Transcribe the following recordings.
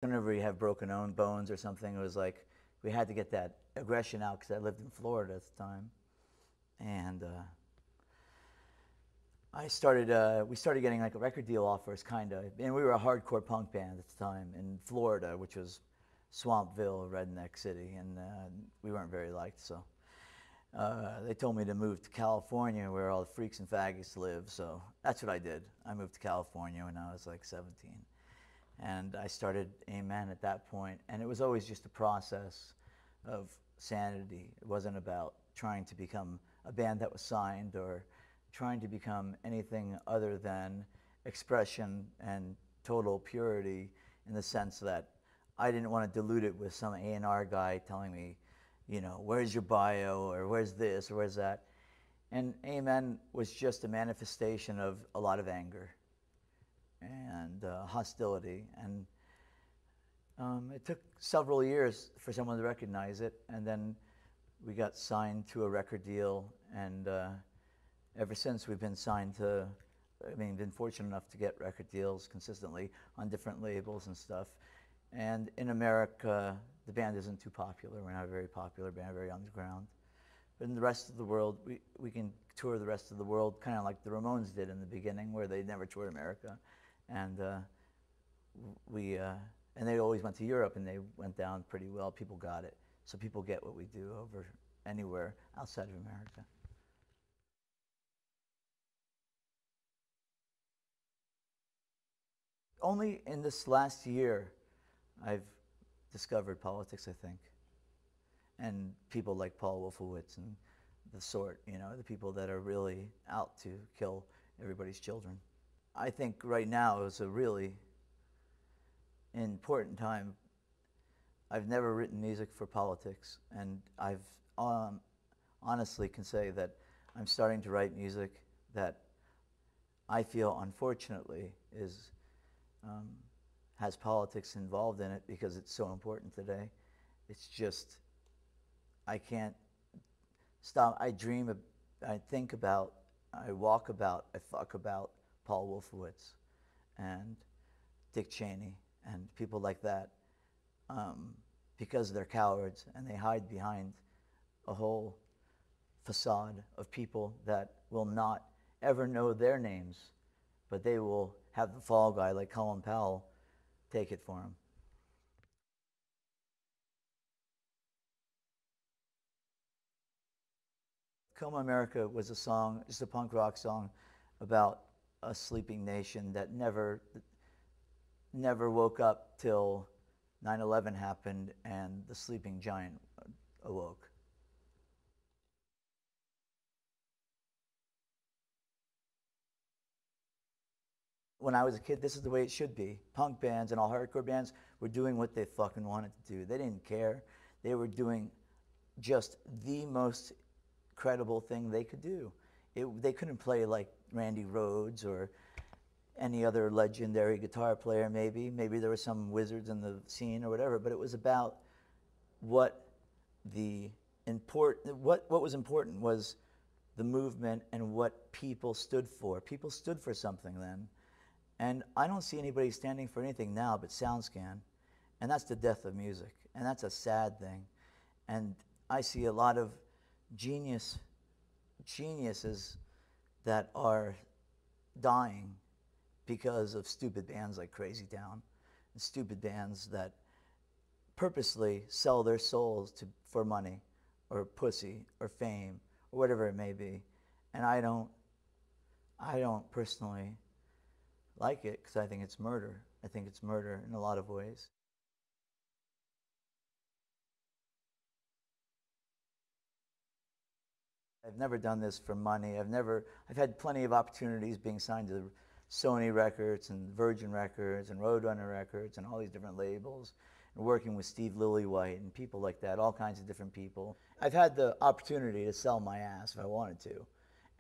Whenever you have broken bones or something, it was like we had to get that aggression out because I lived in Florida at the time, and we started getting like a record deal offers, kind of, and we were a hardcore punk band at the time in Florida, which was Swampville, redneck city, and we weren't very liked, so they told me to move to California where all the freaks and faggots live, so that's what I did. I moved to California when I was like 17. And I started Amen at that point, and it was always just a process of sanity. It wasn't about trying to become a band that was signed or trying to become anything other than expression and total purity, in the sense that I didn't want to dilute it with some A&R guy telling me, you know, where's your bio, or where's this, or where's that. And Amen was just a manifestation of a lot of anger and hostility, and it took several years for someone to recognize it, and then we got signed to a record deal, and ever since we've been signed to, I mean, been fortunate enough to get record deals consistently on different labels and stuff. And in America, the band isn't too popular. We're not a very popular band, very underground. But in the rest of the world, we can tour the rest of the world, kind of like the Ramones did in the beginning, where they never toured America. And and they always went to Europe, and they went down pretty well. People got it. So people get what we do over anywhere outside of America. Only in this last year, I've discovered politics, I think, and people like Paul Wolfowitz and the sort, you know, the people that are really out to kill everybody's children. I think right now is a really important time. I've never written music for politics, and I've honestly can say that I'm starting to write music that I feel, unfortunately, has politics involved in it because it's so important today. It's just, I can't stop. I dream, I think about, I walk about, I fuck about Paul Wolfowitz and Dick Cheney and people like that, because they're cowards and they hide behind a whole facade of people that will not ever know their names, but they will have the fall guy like Colin Powell take it for them. Come America was a song, just a punk rock song about a sleeping nation that never woke up till 9/11 happened and the sleeping giant awoke. When I was a kid, this is the way it should be. Punk bands and all hardcore bands were doing what they fucking wanted to do. They didn't care. They were doing just the most credible thing they could do. They couldn't play like Randy Rhoads or any other legendary guitar player, maybe. Maybe there were some wizards in the scene or whatever, but it was about what what was important was the movement and what people stood for. People stood for something then. And I don't see anybody standing for anything now but SoundScan. And that's the death of music. And that's a sad thing. And I see a lot of geniuses that are dying because of stupid bands like Crazy Town, and stupid bands that purposely sell their souls for money or pussy or fame or whatever it may be. And I don't personally like it because I think it's murder. I think it's murder in a lot of ways. I've never done this for money. I've had plenty of opportunities being signed to Sony Records and Virgin Records and Roadrunner Records and all these different labels, and working with Steve Lillywhite and people like that, all kinds of different people. I've had the opportunity to sell my ass if I wanted to,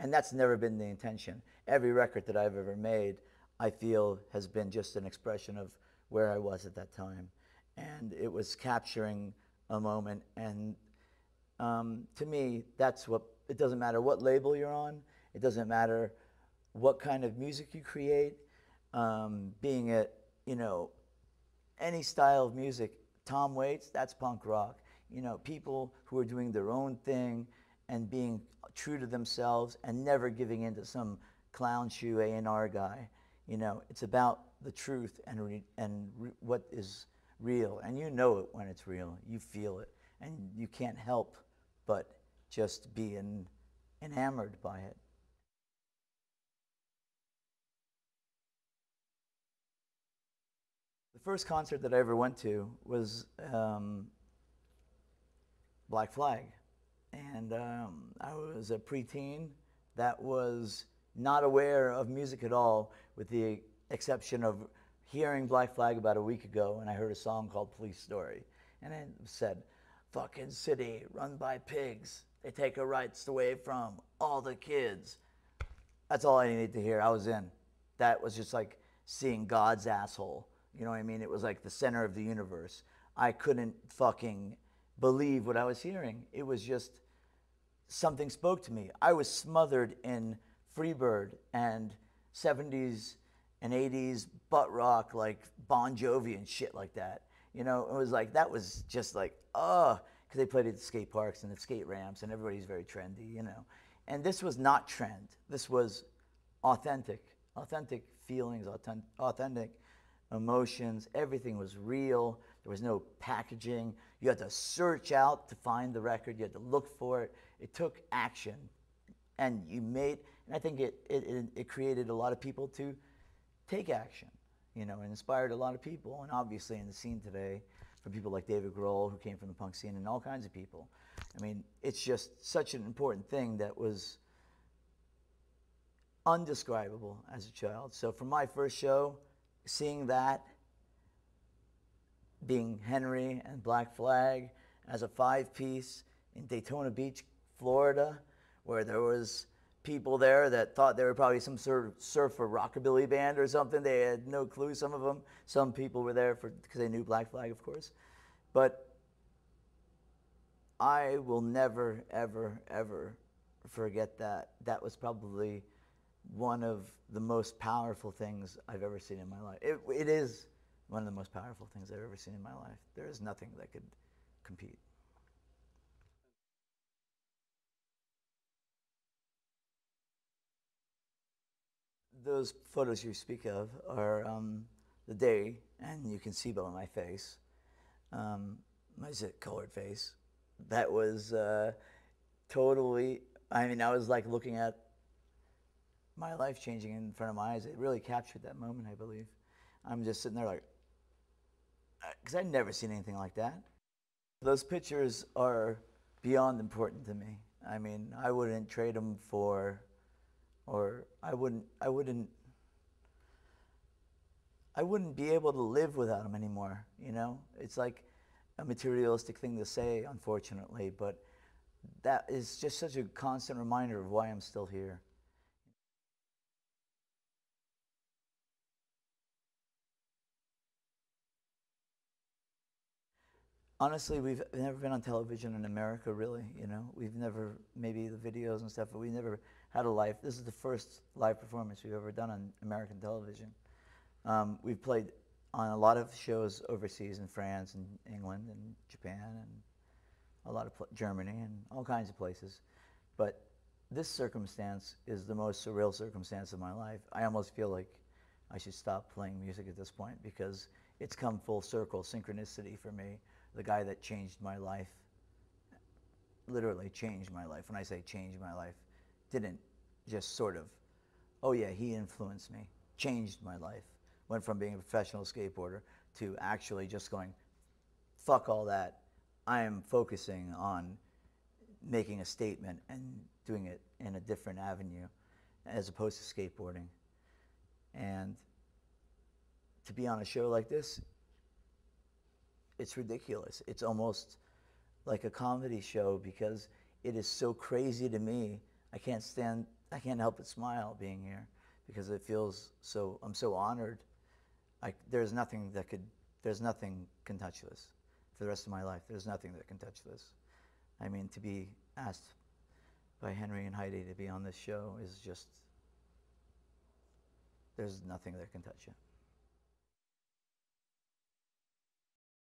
and that's never been the intention. Every record that I've ever made, I feel, has been just an expression of where I was at that time, and it was capturing a moment. And to me, that's what, it doesn't matter what label you're on, it doesn't matter what kind of music you create, being it, you know, any style of music. Tom Waits, that's punk rock. You know, people who are doing their own thing and being true to themselves and never giving in to some clown shoe A&R guy. You know, it's about the truth and what is real. And you know it when it's real. You feel it. And you can't help but just be enamored by it. The first concert that I ever went to was Black Flag. And I was a preteen that was not aware of music at all, with the exception of hearing Black Flag about a week ago, and I heard a song called Police Story. And it said, "Fucking city run by pigs. They take our rights away from all the kids." That's all I needed to hear. I was in. That was just like seeing God's asshole. You know what I mean? It was like the center of the universe. I couldn't fucking believe what I was hearing. It was just, something spoke to me. I was smothered in Freebird and 70s and 80s butt rock, like Bon Jovi and shit like that. You know, it was like, that was just like, because they played at the skate parks and the skate ramps, and everybody's very trendy, you know. And this was not trend. This was authentic feelings, authentic emotions. Everything was real. There was no packaging. You had to search out to find the record. You had to look for it. It took action. And I think it created a lot of people to take action, you know, and inspired a lot of people. And obviously in the scene today, for people like David Grohl, who came from the punk scene, and all kinds of people. I mean, it's just such an important thing that was undescribable as a child. So for my first show, seeing that, being Henry and Black Flag as a 5-piece in Daytona Beach, Florida, where there was people there that thought they were probably some sort of surf or rockabilly band or something. They had no clue, some of them. Some people were there because they knew Black Flag, of course. But I will never, ever, ever forget that. That was probably one of the most powerful things I've ever seen in my life. It is one of the most powerful things I've ever seen in my life. There is nothing that could compete. Those photos you speak of are the day, and you can see by my face, my colored face. That was totally, I mean, I was like looking at my life changing in front of my eyes. It really captured that moment, I believe. I'm just sitting there like, because I'd never seen anything like that. Those pictures are beyond important to me. I mean, I wouldn't trade them for, or I wouldn't be able to live without them anymore, you know? It's like a materialistic thing to say, unfortunately, but that is just such a constant reminder of why I'm still here. Honestly, we've never been on television in America, really, you know? We've never, maybe the videos and stuff, but we never had a live. This is the first live performance we've ever done on American television. We've played on a lot of shows overseas in France and England and Japan and a lot of Germany and all kinds of places. But this circumstance is the most surreal circumstance of my life. I almost feel like I should stop playing music at this point, because it's come full circle, synchronicity for me. The guy that changed my life, literally changed my life. When I say changed my life, didn't just sort of, oh yeah, he influenced me. Changed my life. Went from being a professional skateboarder to actually just going, fuck all that. I am focusing on making a statement and doing it in a different avenue as opposed to skateboarding. And to be on a show like this, it's ridiculous. It's almost like a comedy show, because it is so crazy to me. I can't help but smile being here, because it feels so, I'm so honored. There's nothing can touch this for the rest of my life. There's nothing that can touch this. I mean, to be asked by Henry and Heidi to be on this show is just, there's nothing that can touch it.